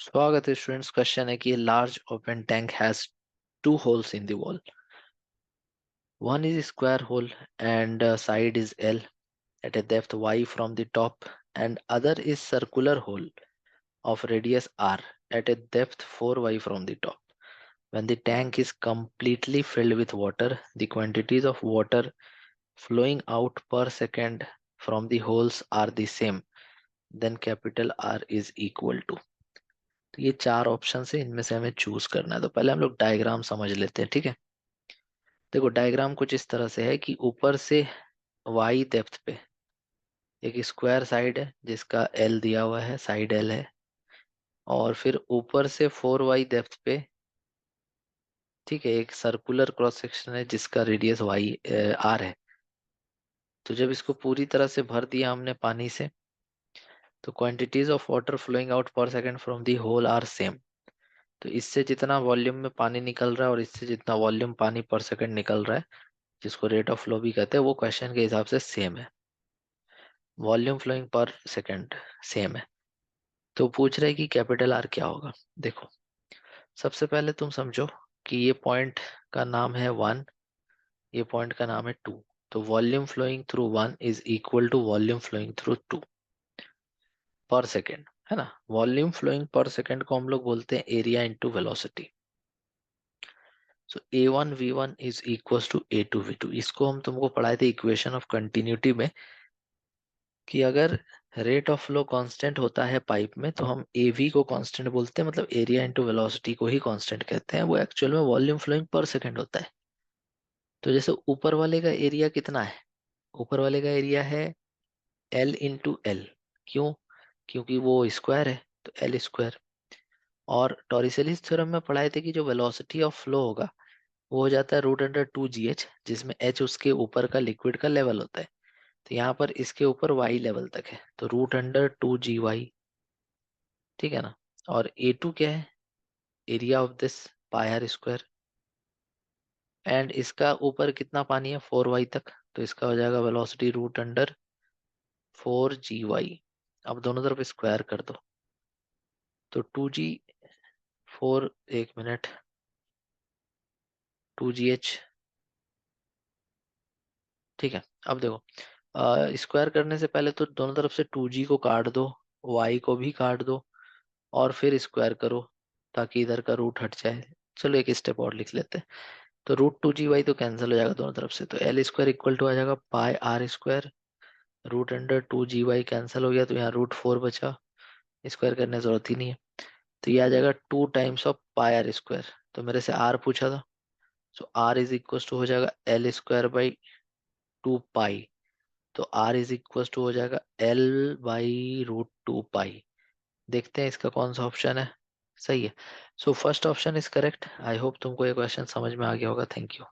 स्वागत है students. Question है कि large open tank has two holes in the wall. One is square hole and side is L at a depth y from the top, and other is circular hole of radius r at a depth 4y from the top. When the tank is completely filled with water, the quantities of water flowing out per second from the holes are the same. Then capital R is equal to. तो ये चार option है, इनमें से हमें choose करना है। तो पहले हम लोग डायग्राम समझ लेते हैं, ठीक है। देखो डायग्राम कुछ इस तरह से है कि ऊपर से वाई डेप्थ पे एक स्क्वायर साइड है जिसका एल दिया हुआ है, साइड एल है। और फिर ऊपर से 4y डेप्थ पे, ठीक है, एक सर्कुलर क्रॉस सेक्शन है जिसका रेडियस वाई आर है। तो जब इसको पूरी तरह से भर दिया हमने पानी से, तो quantities of water flowing out per second from the whole are same. तो इससे जितना वॉल्यूम में पानी निकल रहा है और इससे जितना वॉल्यूम पानी पर सेकंड निकल रहा है, जिसको रेट ऑफ फ्लो भी कहते हैं, वो क्वेश्चन के हिसाब से सेम है। Volume flowing per second same है। तो पूछ रहे कि कैपिटल आर क्या होगा। देखो सबसे पहले तुम समझो कि ये पॉइंट का नाम है 1, ये पॉइंट का नाम है 2। तो volume flowing through 1 is equal to volume flowing through 2 per second, है ना। वॉल्यूम फ्लोइंग पर सेकेंड को हम लोग बोलते हैं area into velocity. So A1 V1 is equal to A2 V2। इसको हम तुमको पढ़ाए थे इक्वेशन ऑफ कंटिन्यूटी में कि अगर रेट ऑफ फ्लो कांस्टेंट होता है पाइप में तो हम एवी को कांस्टेंट बोलते हैं, मतलब एरिया इंटू वेलोसिटी को ही कांस्टेंट कहते हैं। वो एक्चुअल में वॉल्यूम फ्लोइंग पर सेकंड होता है। तो जैसे ऊपर वाले का एरिया कितना है, ऊपर वाले का एरिया है एल इंटू एल। क्यों? क्योंकि वो स्क्वायर है, तो एल स्क्वायर। और टॉरिसेलिस थ्योरम में पढ़ाए थे कि जो वेलोसिटी ऑफ फ्लो होगा वो हो जाता है √2gh, जिसमें h उसके ऊपर का लिक्विड का लेवल होता है। तो यहाँ पर इसके ऊपर y लेवल तक है, तो √2gy, ठीक है ना। और A2 क्या है? Area of this pi r square. And इसका ऊपर कितना पानी है? 4y तक, तो इसका हो जाएगा वेलोसिटी √4gy। अब दोनों तरफ स्क्वायर कर दो, तो 2g4, एक मिनट, 2gh, ठीक है। अब देखो स्क्वायर करने से पहले तो दोनों तरफ से 2g को काट दो, y को भी काट दो, और फिर स्क्वायर करो ताकि इधर का रूट हट जाए। चलो एक स्टेप और लिख लेते हैं। तो √2gy तो कैंसिल हो जाएगा दोनों तरफ से, तो एल स्क्वायर इक्वल टू आ जाएगा पाई आर स्क्वायर। √2gy कैंसिल हो गया, तो यहाँ √4 बचा, स्क्वायर करने की जरूरत ही नहीं है। तो ये आ जाएगा 2 times of pi r square. तो मेरे से आर पूछा था, so r is equal to हो जाएगा एल स्क्वायर बाई 2 पाई। तो आर इज इक्वल टू हो जाएगा एल बाई √2 पाई। देखते हैं इसका कौन सा ऑप्शन है सही है। So first option is correct. I hope तुमको ये क्वेश्चन समझ में आ गया होगा। Thank you.